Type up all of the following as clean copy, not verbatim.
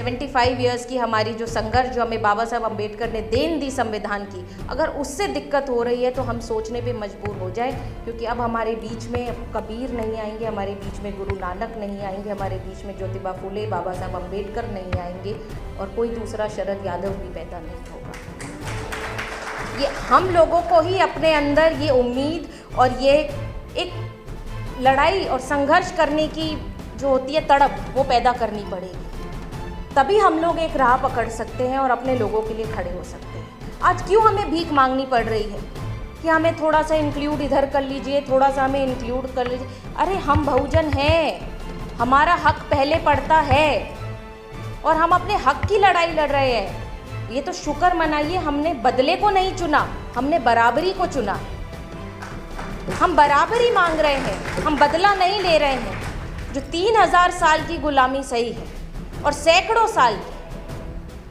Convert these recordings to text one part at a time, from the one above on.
75 years की हमारी जो संघर्ष, जो हमें बाबा साहब अम्बेडकर ने देन दी संविधान की, अगर उससे दिक्कत हो रही है तो हम सोचने पे मजबूर हो जाए, क्योंकि अब हमारे बीच में कबीर नहीं आएंगे, हमारे बीच में गुरु नानक नहीं आएंगे, हमारे बीच में ज्योतिबा फुले, बाबा साहब अम्बेडकर नहीं आएंगे, और कोई दूसरा शरद यादव भी पैदा नहीं होगा। ये हम लोगों को ही अपने अंदर ये उम्मीद और ये एक लड़ाई और संघर्ष करने की जो होती है तड़प, वो पैदा करनी पड़ेगी, तभी हम लोग एक राह पकड़ सकते हैं और अपने लोगों के लिए खड़े हो सकते हैं। आज क्यों हमें भीख मांगनी पड़ रही है कि हमें थोड़ा सा इंक्लूड इधर कर लीजिए, थोड़ा सा हमें इंक्लूड कर लीजिए? अरे हम बहुजन हैं, हमारा हक पहले पड़ता है और हम अपने हक की लड़ाई लड़ रहे हैं। ये तो शुक्र मनाइए, हमने बदले को नहीं चुना, हमने बराबरी को चुना। हम बराबरी मांग रहे हैं, हम बदला नहीं ले रहे हैं। जो 3000 साल की गुलामी सही है और सैकड़ों साल की,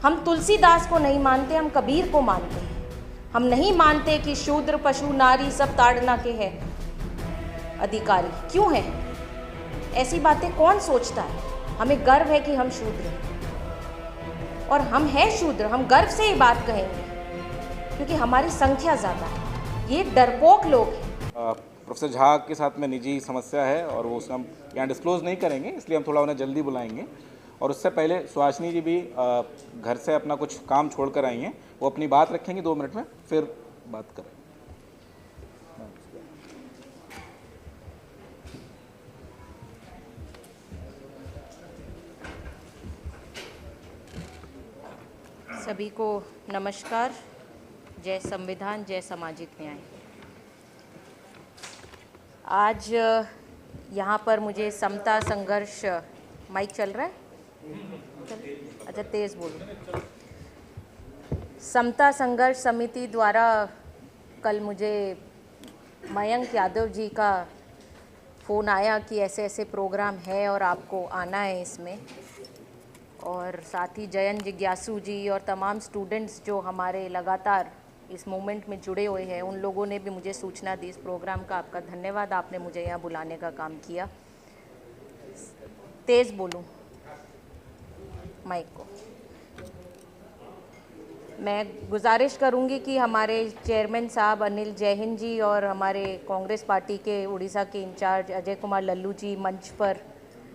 हम तुलसीदास को नहीं मानते, हम कबीर को मानते हैं। हम नहीं मानते कि शूद्र पशु नारी सब ताड़ना के हैं अधिकारी। क्यों है ऐसी बातें? कौन सोचता है? हमें गर्व है कि हम शूद्र हैं, और हम हैं शूद्र, हम गर्व से ये बात कहेंगे क्योंकि हमारी संख्या ज़्यादा है। ये डरपोक लोग हैं। प्रोफेसर झा के साथ में निजी समस्या है और वो उसे हम यहाँ डिस्क्लोज नहीं करेंगे, इसलिए हम थोड़ा उन्हें जल्दी बुलाएंगे। और उससे पहले सुहासिनी जी भी घर से अपना कुछ काम छोड़कर आई हैं, वो अपनी बात रखेंगी 2 मिनट में, फिर बात करें। सभी को नमस्कार। जय संविधान, जय सामाजिक न्याय। आज यहाँ पर मुझे समता संघर्ष, माइक चल रहा है? अच्छा, तेज़ बोलो। समता संघर्ष समिति द्वारा कल मुझे मयंक यादव जी का फ़ोन आया कि ऐसे ऐसे प्रोग्राम है और आपको आना है इसमें, और साथ ही जयंत जिज्ञासु जी और तमाम स्टूडेंट्स जो हमारे लगातार इस मूवमेंट में जुड़े हुए हैं, उन लोगों ने भी मुझे सूचना दी इस प्रोग्राम का। आपका धन्यवाद, आपने मुझे यहाँ बुलाने का काम किया। तेज़ बोलूँ माइक को? मैं गुजारिश करूँगी कि हमारे चेयरमैन साहब अनिल जैहिंद जी और हमारे कांग्रेस पार्टी के उड़ीसा के इंचार्ज अजय कुमार लल्लू जी मंच पर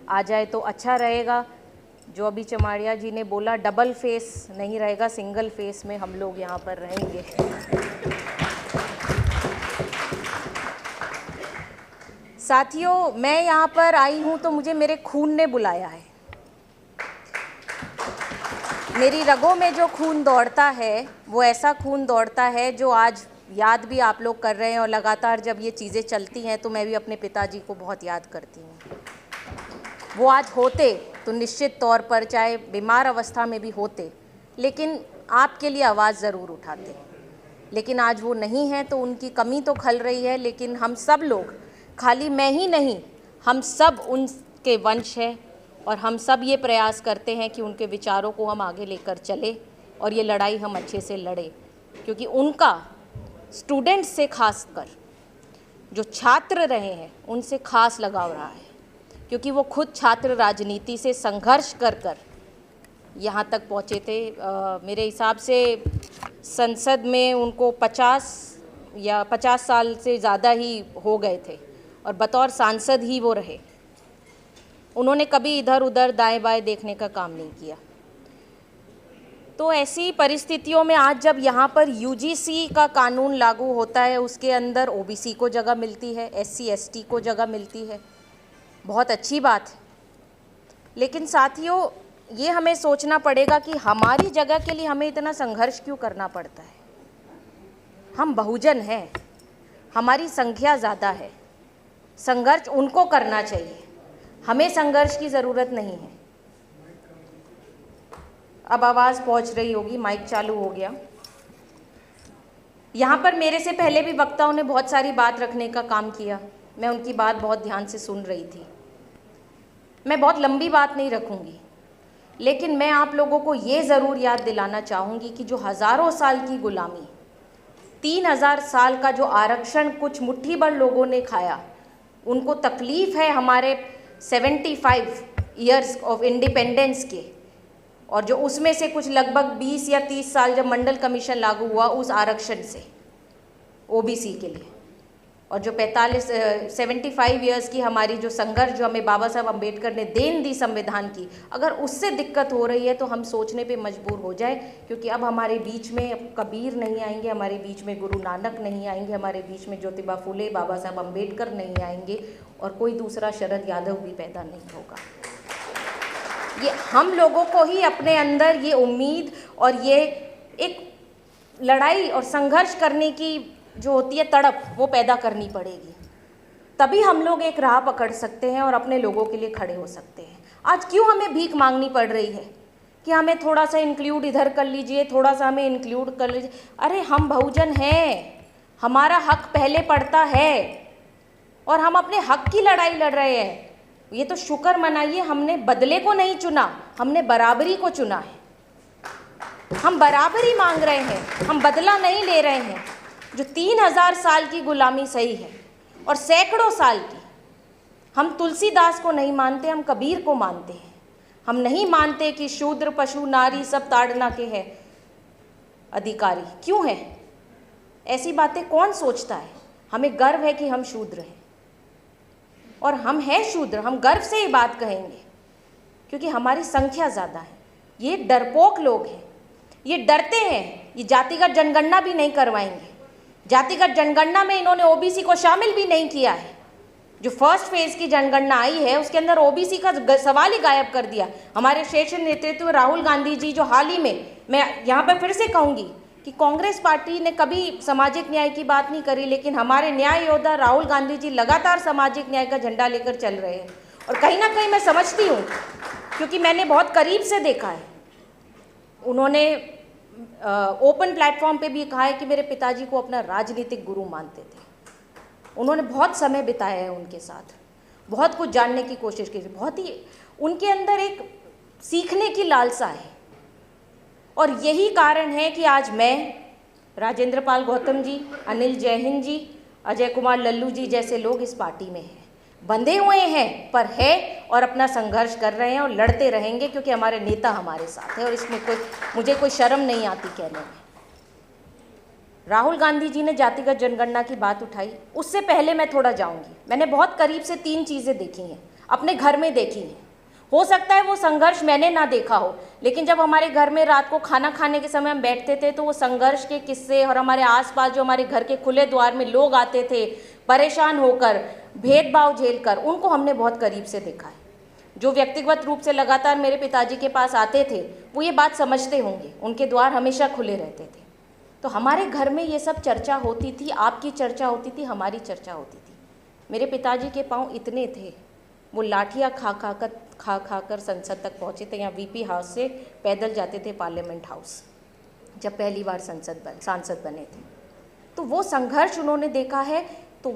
आ जाए तो अच्छा रहेगा। जो अभी चमाड़िया जी ने बोला, डबल फेस नहीं रहेगा, सिंगल फेस में हम लोग यहाँ पर रहेंगे। साथियों, मैं यहाँ पर आई हूँ तो मुझे मेरे खून ने बुलाया है। मेरी रगों में जो खून दौड़ता है वो ऐसा खून दौड़ता है जो आज याद भी आप लोग कर रहे हैं, और लगातार जब ये चीज़ें चलती हैं तो मैं भी अपने पिताजी को बहुत याद करती हूँ। वो आज होते तो निश्चित तौर पर, चाहे बीमार अवस्था में भी होते, लेकिन आपके लिए आवाज़ ज़रूर उठाते। लेकिन आज वो नहीं है तो उनकी कमी तो खल रही है। लेकिन हम सब लोग, खाली मैं ही नहीं, हम सब उनके वंश हैं, और हम सब ये प्रयास करते हैं कि उनके विचारों को हम आगे लेकर चले और ये लड़ाई हम अच्छे से लड़े, क्योंकि उनका स्टूडेंट्स से खासकर जो छात्र रहे हैं उनसे खास लगाव रहा है, क्योंकि वो खुद छात्र राजनीति से संघर्ष कर कर यहाँ तक पहुँचे थे। मेरे हिसाब से संसद में उनको 50 साल से ज़्यादा ही हो गए थे, और बतौर सांसद ही वो रहे। उन्होंने कभी इधर उधर दाएं बाएं देखने का काम नहीं किया। तो ऐसी परिस्थितियों में आज जब यहाँ पर यूजीसी का कानून लागू होता है, उसके अंदर ओबीसी को जगह मिलती है, एससी एसटी को जगह मिलती है, बहुत अच्छी बात है। लेकिन साथियों, ये हमें सोचना पड़ेगा कि हमारी जगह के लिए हमें इतना संघर्ष क्यों करना पड़ता है। हम बहुजन हैं, हमारी संख्या ज़्यादा है, संघर्ष उनको करना चाहिए, हमें संघर्ष की ज़रूरत नहीं है। अब आवाज़ पहुंच रही होगी, माइक चालू हो गया। यहाँ पर मेरे से पहले भी वक्ताओं ने बहुत सारी बात रखने का काम किया, मैं उनकी बात बहुत ध्यान से सुन रही थी। मैं बहुत लंबी बात नहीं रखूँगी, लेकिन मैं आप लोगों को ये ज़रूर याद दिलाना चाहूँगी कि जो हज़ारों साल की गुलामी, 3000 साल का जो आरक्षण कुछ मुट्ठी भर लोगों ने खाया, उनको तकलीफ़ है हमारे 75 ईयर्स ऑफ इंडिपेंडेंस के, और जो उसमें से कुछ लगभग 20 या 30 साल जब मंडल कमीशन लागू हुआ उस आरक्षण से ओबीसी के लिए, और जो 75 ईयर्स की हमारी जो संघर्ष जो हमें बाबा साहब अम्बेडकर ने देन दी संविधान की, अगर उससे दिक्कत हो रही है तो हम सोचने पे मजबूर हो जाए, क्योंकि अब हमारे बीच में अब कबीर नहीं आएंगे, हमारे बीच में गुरु नानक नहीं आएंगे, हमारे बीच में ज्योतिबा फुले, बाबा साहब अम्बेडकर नहीं आएंगे, और कोई दूसरा शरद यादव भी पैदा नहीं होगा। ये हम लोगों को ही अपने अंदर ये उम्मीद और ये एक लड़ाई और संघर्ष करने की जो होती है तड़प, वो पैदा करनी पड़ेगी, तभी हम लोग एक राह पकड़ सकते हैं और अपने लोगों के लिए खड़े हो सकते हैं। आज क्यों हमें भीख मांगनी पड़ रही है कि हमें थोड़ा सा इंक्लूड इधर कर लीजिए, थोड़ा सा हमें इंक्लूड कर लीजिए? अरे हम बहुजन हैं, हमारा हक पहले पड़ता है और हम अपने हक की लड़ाई लड़ रहे हैं। ये तो शुक्र मनाइए, हमने बदले को नहीं चुना, हमने बराबरी को चुना है। हम बराबरी मांग रहे हैं, हम बदला नहीं ले रहे हैं। जो 3000 साल की गुलामी सही है और सैकड़ों साल की, हम तुलसीदास को नहीं मानते, हम कबीर को मानते हैं। हम नहीं मानते कि शूद्र पशु नारी सब ताड़ना के हैं अधिकारी। क्यों है ऐसी बातें? कौन सोचता है? हमें गर्व है कि हम शूद्र हैं, और हम हैं शूद्र, हम गर्व से ये बात कहेंगे क्योंकि हमारी संख्या ज़्यादा है। ये डरपोक लोग हैं, ये डरते हैं, ये जातिगत जनगणना भी नहीं करवाएंगे। जातिगत जनगणना में इन्होंने ओबीसी को शामिल भी नहीं किया है। जो फर्स्ट फेज की जनगणना आई है उसके अंदर ओबीसी का सवाल ही गायब कर दिया। हमारे शीर्ष नेतृत्व राहुल गांधी जी, जो हाल ही में, मैं यहाँ पर फिर से कहूँगी कि कांग्रेस पार्टी ने कभी सामाजिक न्याय की बात नहीं करी, लेकिन हमारे न्याय योद्धा राहुल गांधी जी लगातार सामाजिक न्याय का झंडा लेकर चल रहे हैं। और कहीं ना कहीं मैं समझती हूँ, क्योंकि मैंने बहुत करीब से देखा है, उन्होंने ओपन प्लेटफॉर्म पे भी कहा है कि मेरे पिताजी को अपना राजनीतिक गुरु मानते थे। उन्होंने बहुत समय बिताया है उनके साथ, बहुत कुछ जानने की कोशिश की, बहुत ही उनके अंदर एक सीखने की लालसा है। और यही कारण है कि आज मैं, राजेंद्र पाल गौतम जी, अनिल जैहिंद जी, अजय कुमार लल्लू जी जैसे लोग इस पार्टी में हैं, बंधे हुए हैं पर है, और अपना संघर्ष कर रहे हैं और लड़ते रहेंगे, क्योंकि हमारे नेता हमारे साथ है और इसमें मुझे कोई शर्म नहीं आती कहने में। राहुल गांधी जी ने जातिगत जनगणना की बात उठाई, उससे पहले मैं थोड़ा जाऊंगी। मैंने बहुत करीब से 3 चीज़ें देखी हैं, अपने घर में देखी हैं। हो सकता है वो संघर्ष मैंने ना देखा हो, लेकिन जब हमारे घर में रात को खाना खाने के समय हम बैठते थे तो वो संघर्ष के किस्से, और हमारे आसपास जो हमारे घर के खुले द्वार में लोग आते थे परेशान होकर, भेदभाव झेलकर, उनको हमने बहुत करीब से देखा है। जो व्यक्तिगत रूप से लगातार मेरे पिताजी के पास आते थे वो ये बात समझते होंगे, उनके द्वार हमेशा खुले रहते थे। तो हमारे घर में ये सब चर्चा होती थी, आपकी चर्चा होती थी, हमारी चर्चा होती थी। मेरे पिताजी के पाँव इतने थे, वो लाठियाँ खा कर संसद तक पहुँचे थे, यहाँ वीपी हाउस से पैदल जाते थे पार्लियामेंट हाउस, जब पहली बार सांसद बने थे। तो वो संघर्ष उन्होंने देखा है। तो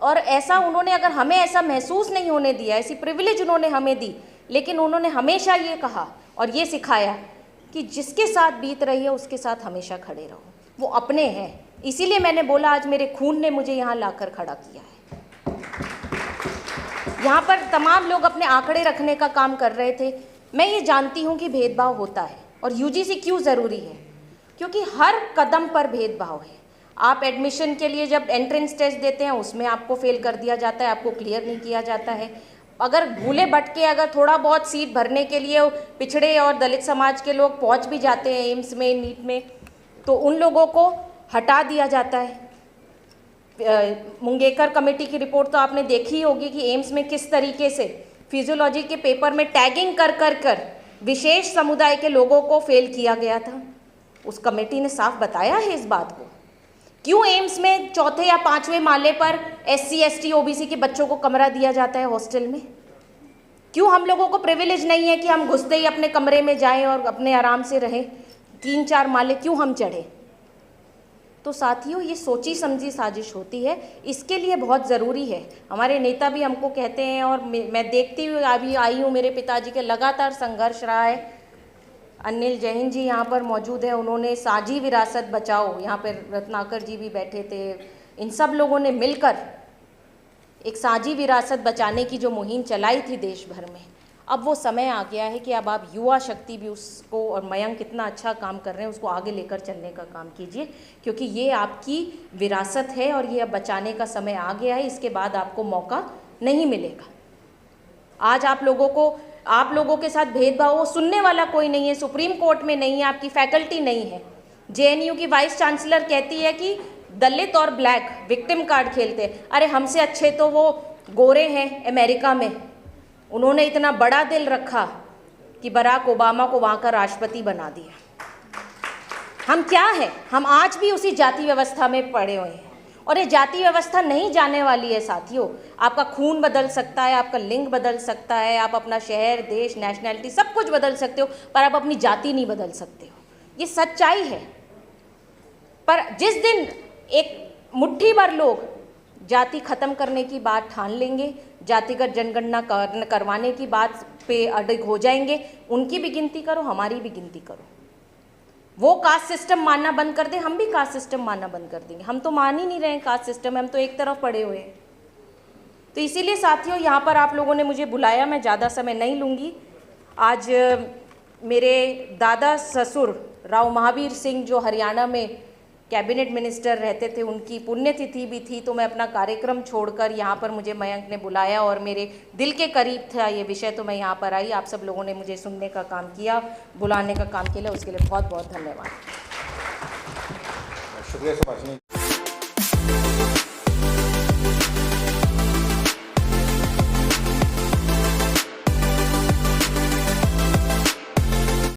और ऐसा उन्होंने, अगर हमें ऐसा महसूस नहीं होने दिया, ऐसी प्रिविलेज उन्होंने हमें दी, लेकिन उन्होंने हमेशा ये कहा और ये सिखाया कि जिसके साथ बीत रही है उसके साथ हमेशा खड़े रहो। वो अपने हैं, इसीलिए मैंने बोला आज मेरे खून ने मुझे यहाँ लाकर खड़ा किया है। यहाँ पर तमाम लोग अपने आंकड़े रखने का काम कर रहे थे। मैं ये जानती हूँ कि भेदभाव होता है, और यूजीसी क्यों ज़रूरी है, क्योंकि हर कदम पर भेदभाव है। आप एडमिशन के लिए जब एंट्रेंस टेस्ट देते हैं उसमें आपको फेल कर दिया जाता है, आपको क्लियर नहीं किया जाता है। अगर भूले भटके अगर थोड़ा बहुत सीट भरने के लिए पिछड़े और दलित समाज के लोग पहुंच भी जाते हैं एम्स में, नीट में, तो उन लोगों को हटा दिया जाता है। मुंगेकर कमेटी की रिपोर्ट तो आपने देखी ही होगी कि एम्स में किस तरीके से फिजियोलॉजी के पेपर में टैगिंग कर विशेष समुदाय के लोगों को फेल किया गया था। उस कमेटी ने साफ बताया है इस बात को। क्यों एम्स में 4थे या 5वें माले पर SC ST OBC के बच्चों को कमरा दिया जाता है हॉस्टल में? क्यों हम लोगों को प्रिविलेज नहीं है कि हम घुसते ही अपने कमरे में जाएं और अपने आराम से रहें? 3-4 माले क्यों हम चढ़े? तो साथियों, ये सोची समझी साजिश होती है। इसके लिए बहुत ज़रूरी है, हमारे नेता भी हमको कहते हैं, और मैं देखती हुई अभी आई हूँ, मेरे पिताजी के लगातार संघर्ष रहा है। अनिल जैहिंद जी यहाँ पर मौजूद है, उन्होंने साझी विरासत बचाओ, यहाँ पर रत्नाकर जी भी बैठे थे, इन सब लोगों ने मिलकर एक साझी विरासत बचाने की जो मुहिम चलाई थी देश भर में, अब वो समय आ गया है कि अब आप युवा शक्ति भी उसको, और मयंक कितना अच्छा काम कर रहे हैं, उसको आगे लेकर चलने का काम कीजिए, क्योंकि ये आपकी विरासत है और ये अब बचाने का समय आ गया है। इसके बाद आपको मौका नहीं मिलेगा। आज आप लोगों के साथ भेदभाव वो सुनने वाला कोई नहीं है, सुप्रीम कोर्ट में नहीं है, आपकी फैकल्टी नहीं है। जेएनयू की वाइस चांसलर कहती है कि दलित और ब्लैक विक्टिम कार्ड खेलते हैं। अरे हमसे अच्छे तो वो गोरे हैं अमेरिका में, उन्होंने इतना बड़ा दिल रखा कि बराक ओबामा को वहाँ का राष्ट्रपति बना दिया। हम क्या है, हम आज भी उसी जाति व्यवस्था में पड़े हुए हैं, और ये जाति व्यवस्था नहीं जाने वाली है साथियों। आपका खून बदल सकता है, आपका लिंग बदल सकता है, आप अपना शहर, देश, नेशनैलिटी सब कुछ बदल सकते हो, पर आप अपनी जाति नहीं बदल सकते हो। ये सच्चाई है। पर जिस दिन एक मुट्ठी भर लोग जाति खत्म करने की बात ठान लेंगे, जातिगत जनगणना करवाने की बात पे अडिग हो जाएंगे, उनकी भी गिनती करो, हमारी भी गिनती करो। वो कास्ट सिस्टम मानना बंद कर दे, हम भी कास्ट सिस्टम मानना बंद कर देंगे। हम तो मान ही नहीं रहे हैं कास्ट सिस्टम, हम तो एक तरफ पड़े हुए हैं। तो इसीलिए साथियों, यहाँ पर आप लोगों ने मुझे बुलाया, मैं ज़्यादा समय नहीं लूँगी। आज मेरे दादा ससुर राव महावीर सिंह, जो हरियाणा में कैबिनेट मिनिस्टर रहते थे, उनकी पुण्यतिथि भी थी, तो मैं अपना कार्यक्रम छोड़कर यहाँ पर, मुझे मयंक ने बुलाया और मेरे दिल के करीब था ये विषय, तो मैं यहाँ पर आई। आप सब लोगों ने मुझे सुनने का काम किया, बुलाने का काम किया, उसके लिए बहुत बहुत धन्यवाद। शुक्रिया सुभाषिनी।